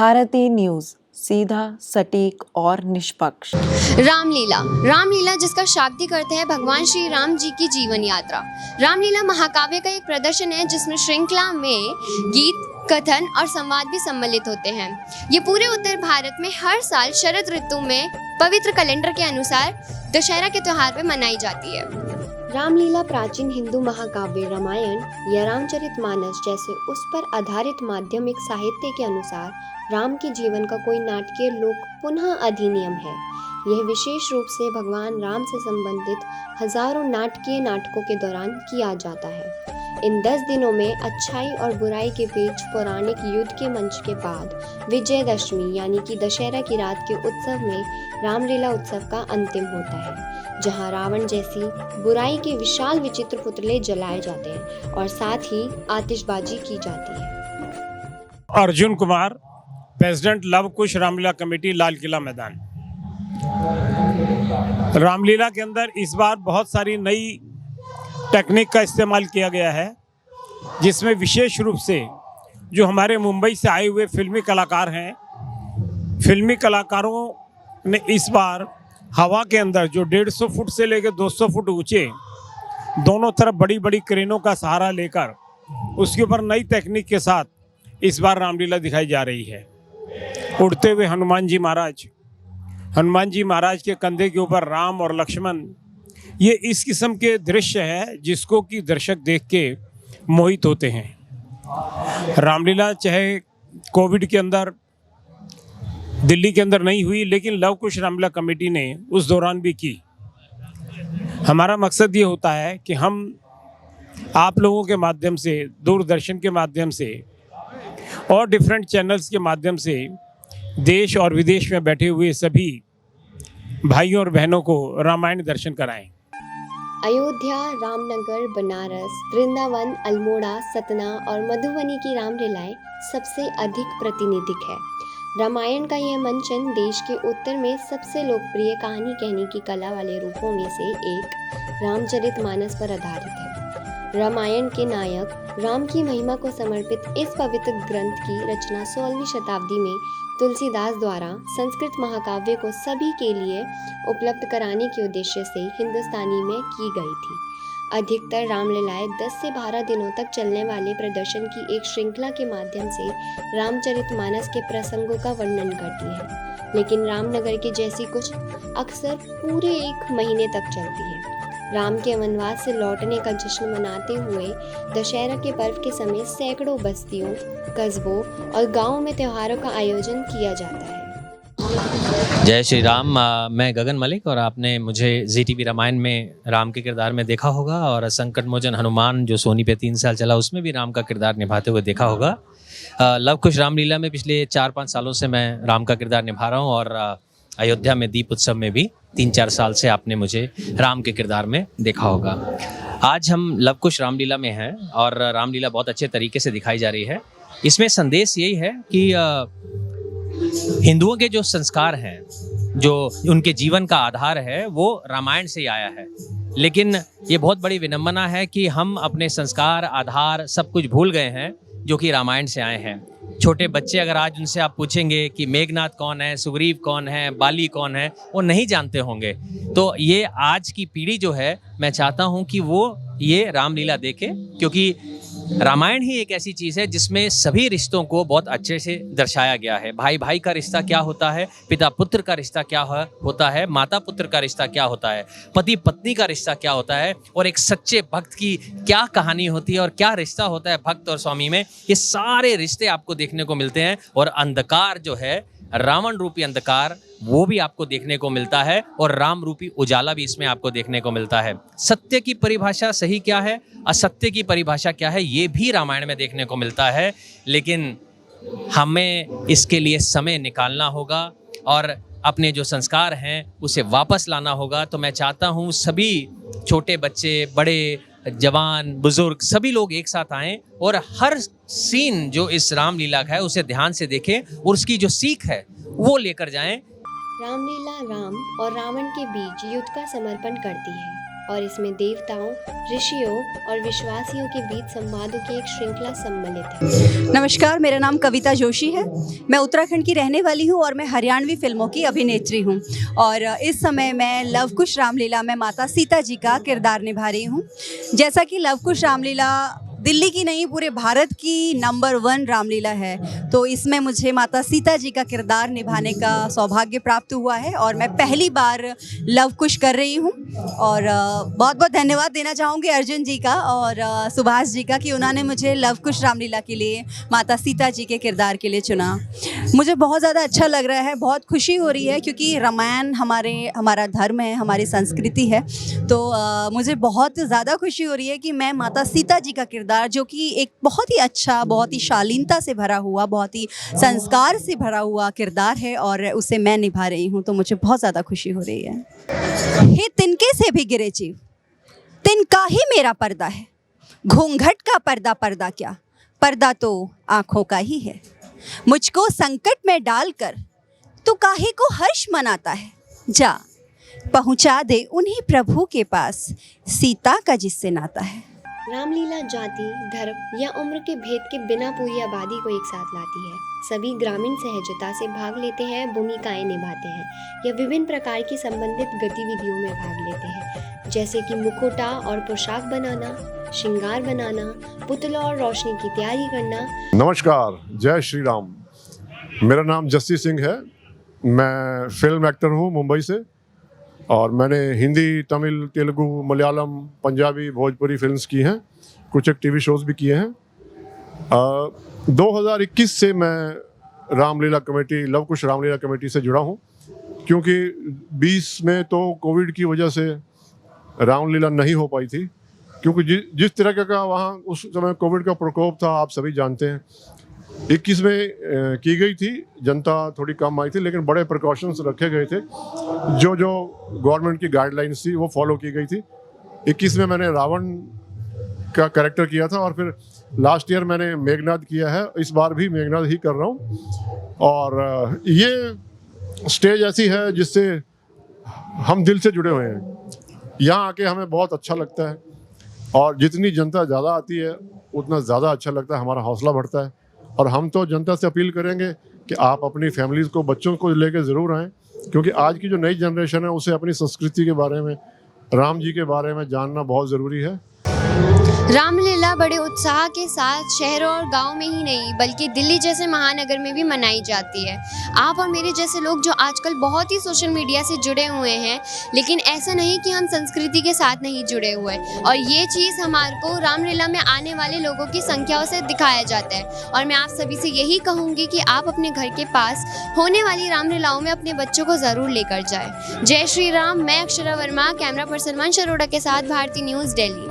Bharti news, सीधा, सटीक और निष्पक्ष। रामलीला जिसका शाब्दिक अर्थ है भगवान श्री राम जी की जीवन यात्रा। रामलीला महाकाव्य का एक प्रदर्शन है जिसमें श्रृंखला में गीत, कथन और संवाद भी सम्मिलित होते हैं। ये पूरे उत्तर भारत में हर साल शरद ऋतु में पवित्र कैलेंडर के अनुसार दशहरा के त्योहार पे मनाई जाती है। रामलीला प्राचीन हिंदू महाकाव्य रामायण या रामचरितमानस जैसे उस पर आधारित माध्यमिक साहित्य के अनुसार राम के जीवन का कोई नाटकीय लोक पुनः अधिनियम है। यह विशेष रूप से भगवान राम से संबंधित हजारों नाटकीय नाटकों के दौरान किया जाता है। इन 10 दिनों में अच्छाई और बुराई के बीच पौराणिक युद्ध के मंच के बाद विजयदशमी यानी कि दशहरा की रात के उत्सव में रामलीला उत्सव का अंतिम होता है, जहां रावण जैसी बुराई के विशाल विचित्र पुतले जलाए जाते हैं और साथ ही आतिशबाजी की जाती है। अर्जुन कुमार, प्रेसिडेंट लव कुश रामलीला कमेटी, लाल किला मैदान। रामलीला के अंदर इस बार बहुत सारी नई टेक्निक का इस्तेमाल किया गया है, जिसमें विशेष रूप से जो हमारे मुंबई से आए हुए फिल्मी कलाकार हैं, फिल्मी कलाकारों ने इस बार हवा के अंदर जो 150 फुट से लेकर 200 फुट ऊंचे दोनों तरफ बड़ी बड़ी क्रेनों का सहारा लेकर उसके ऊपर नई टेक्निक के साथ इस बार रामलीला दिखाई जा रही है। उड़ते हुए हनुमान जी महाराज के कंधे के ऊपर राम और लक्ष्मण, ये इस किस्म के दृश्य है जिसको कि दर्शक देख के मोहित होते हैं। रामलीला चाहे कोविड के अंदर दिल्ली के अंदर नहीं हुई, लेकिन लव कुश रामलीला कमेटी ने उस दौरान भी की। हमारा मकसद ये होता है कि हम आप लोगों के माध्यम से, दूरदर्शन के माध्यम से और डिफरेंट चैनल्स के माध्यम से देश और विदेश में बैठे हुए सभी भाइयों और बहनों को रामायण दर्शन कराएं। अयोध्या, रामनगर, बनारस, वृंदावन, अल्मोड़ा, सतना और मधुबनी की रामलीलाएं सबसे अधिक प्रातिनिधिक है। रामायण का यह मंचन देश के उत्तर में सबसे लोकप्रिय कहानी कहने की कला वाले रूपों में से एक रामचरितमानस पर आधारित है। रामायण के नायक राम की महिमा को समर्पित इस पवित्र ग्रंथ की रचना 16वीं शताब्दी में तुलसीदास द्वारा संस्कृत महाकाव्य को सभी के लिए उपलब्ध कराने के उद्देश्य से हिंदुस्तानी में की गई थी। अधिकतर रामलीलाएं 10 से 12 दिनों तक चलने वाले प्रदर्शन की एक श्रृंखला के माध्यम से रामचरितमानस के प्रसंगों का वर्णन करती है, लेकिन रामनगर की जैसी कुछ अक्सर पूरे 1 महीने तक चलती है। राम के वनवास से लौटने का जश्न मनाते हुए दशहरा के पर्व के समय सैकड़ों बस्तियों, कस्बों और गांवों में त्योहारों का आयोजन किया जाता है। जय श्री राम। मैं गगन मलिक और आपने मुझे ZTV रामायण में राम के किरदार में देखा होगा और संकट मोचन हनुमान जो सोनी पे 3 साल चला उसमें भी राम का किरदार निभाते हुए देखा होगा। लव कुश रामलीला में पिछले 4-5 सालों से मैं राम का किरदार निभा रहा हूँ और अयोध्या में दीप उत्सव में भी 3-4 साल से आपने मुझे राम के किरदार में देखा होगा। आज हम लव कुश रामलीला में हैं और रामलीला बहुत अच्छे तरीके से दिखाई जा रही है। इसमें संदेश यही है कि हिंदुओं के जो संस्कार हैं, जो उनके जीवन का आधार है, वो रामायण से ही आया है। लेकिन ये बहुत बड़ी विडंबना है कि हम अपने संस्कार, आधार सब कुछ भूल गए हैं जो कि रामायण से आए हैं। छोटे बच्चे अगर आज उनसे आप पूछेंगे कि मेघनाथ कौन है, सुग्रीव कौन है, बाली कौन है, वो नहीं जानते होंगे। तो ये आज की पीढ़ी जो है, मैं चाहता हूँ कि वो ये रामलीला देखे, क्योंकि रामायण ही एक ऐसी चीज़ है जिसमें सभी रिश्तों को बहुत अच्छे से दर्शाया गया है। भाई भाई का रिश्ता क्या होता है, पिता पुत्र का रिश्ता क्या होता है, माता पुत्र का रिश्ता क्या होता है, पति पत्नी का रिश्ता क्या होता है, और एक सच्चे भक्त की क्या कहानी होती है और क्या रिश्ता होता है भक्त और स्वामी में। ये सारे रिश्ते आपको देखने को मिलते हैं और अंधकार जो है, रावण रूपी अंधकार, वो भी आपको देखने को मिलता है और राम रूपी उजाला भी इसमें आपको देखने को मिलता है। सत्य की परिभाषा सही क्या है, असत्य की परिभाषा क्या है, ये भी रामायण में देखने को मिलता है। लेकिन हमें इसके लिए समय निकालना होगा और अपने जो संस्कार हैं उसे वापस लाना होगा। तो मैं चाहता हूँ सभी छोटे बच्चे, बड़े, जवान, बुजुर्ग सभी लोग एक साथ आएं और हर सीन जो इस रामलीला का है उसे ध्यान से देखें और उसकी जो सीख है वो लेकर जाएं। रामलीला राम और रावण के बीच युद्ध का समर्पण करती है। और इसमें देवताओं, ऋषियों और विश्वासियों के बीच संवादों की एक श्रृंखला सम्मिलित है। नमस्कार, मेरा नाम कविता जोशी है। मैं उत्तराखंड की रहने वाली हूँ और मैं हरियाणवी फिल्मों की अभिनेत्री हूँ और इस समय मैं लव कुश रामलीला में माता सीता जी का किरदार निभा रही हूँ। जैसा कि लव कुश रामलीला दिल्ली की नहीं पूरे भारत की नंबर 1 रामलीला है, तो इसमें मुझे माता सीता जी का किरदार निभाने का सौभाग्य प्राप्त हुआ है और मैं पहली बार लव कुश कर रही हूँ। और बहुत बहुत धन्यवाद देना चाहूँगी अर्जुन जी का और सुभाष जी का कि उन्होंने मुझे लव कुश रामलीला के लिए माता सीता जी के किरदार के लिए चुना। मुझे बहुत ज़्यादा अच्छा लग रहा है, बहुत खुशी हो रही है क्योंकि रामायण हमारा धर्म है, हमारी संस्कृति है। तो मुझे बहुत ज़्यादा खुशी हो रही है कि मैं माता सीता जी का किरदार, जो कि एक बहुत ही अच्छा, बहुत ही शालीनता से भरा हुआ, बहुत ही संस्कार से भरा हुआ किरदार है और उसे मैं निभा रही हूँ, तो मुझे बहुत ज़्यादा खुशी हो रही है। हे तिनके से भी गिरे जीव, तिनका ही मेरा पर्दा है। घूंघट का पर्दा पर्दा क्या, पर्दा तो आँखों का ही है। मुझको संकट में डालकर तू काहे को हर्ष मनाता है। जा पहुँचा दे उन्हीं प्रभु के पास, सीता का जिससे नाता है। रामलीला जाति, धर्म या उम्र के भेद के बिना पूरी आबादी को एक साथ लाती है। सभी ग्रामीण सहजता से भाग लेते हैं, भूमिकाएं निभाते हैं या विभिन्न प्रकार की संबंधित गतिविधियों में भाग लेते हैं, जैसे कि मुखौटा और पोशाक बनाना, श्रृंगार बनाना, पुतला और रोशनी की तैयारी करना। नमस्कार, जय श्री राम। मेरा नाम जस्सी सिंह है। मैं फिल्म एक्टर हूँ मुंबई से और मैंने हिंदी, तमिल, तेलुगु, मलयालम, पंजाबी, भोजपुरी फिल्म्स की हैं। कुछ एक टीवी शोज़ भी किए हैं। 2021 से मैं रामलीला कमेटी, लव कुश रामलीला कमेटी से जुड़ा हूँ, क्योंकि 20 में तो कोविड की वजह से रामलीला नहीं हो पाई थी, क्योंकि जिस तरह का वहाँ उस समय कोविड का प्रकोप था आप सभी जानते हैं। 21 में की गई थी, जनता थोड़ी कम आई थी, लेकिन बड़े प्रिकॉशंस रखे गए थे। जो गवर्नमेंट की गाइडलाइंस थी वो फॉलो की गई थी। 21 में मैंने रावण का कैरेक्टर किया था और फिर लास्ट ईयर मैंने मेघनाद किया है। इस बार भी मेघनाद ही कर रहा हूँ और ये स्टेज ऐसी है जिससे हम दिल से जुड़े हुए हैं। यहाँ आके हमें बहुत अच्छा लगता है और जितनी जनता ज़्यादा आती है उतना ज़्यादा अच्छा लगता है, हमारा हौसला बढ़ता है। और हम तो जनता से अपील करेंगे कि आप अपनी फैमिलीज़ को, बच्चों को लेकर ज़रूर आएँ, क्योंकि आज की जो नई जनरेशन है उसे अपनी संस्कृति के बारे में, राम जी के बारे में जानना बहुत ज़रूरी है। रामलीला बड़े उत्साह के साथ शहरों और गांव में ही नहीं बल्कि दिल्ली जैसे महानगर में भी मनाई जाती है। आप और मेरे जैसे लोग जो आजकल बहुत ही सोशल मीडिया से जुड़े हुए हैं, लेकिन ऐसा नहीं कि हम संस्कृति के साथ नहीं जुड़े हुए, और ये चीज़ हमारे को रामलीला में आने वाले लोगों की संख्याओं से दिखाया जाता है। और मैं आप सभी से यही कहूँगी कि आप अपने घर के पास होने वाली रामलीलाओं में अपने बच्चों को ज़रूर लेकर जाएँ। जय श्री राम। मैं अक्षरा वर्मा, कैमरा पर्सन वंश अरोड़ा के साथ भारती न्यूज़, दिल्ली।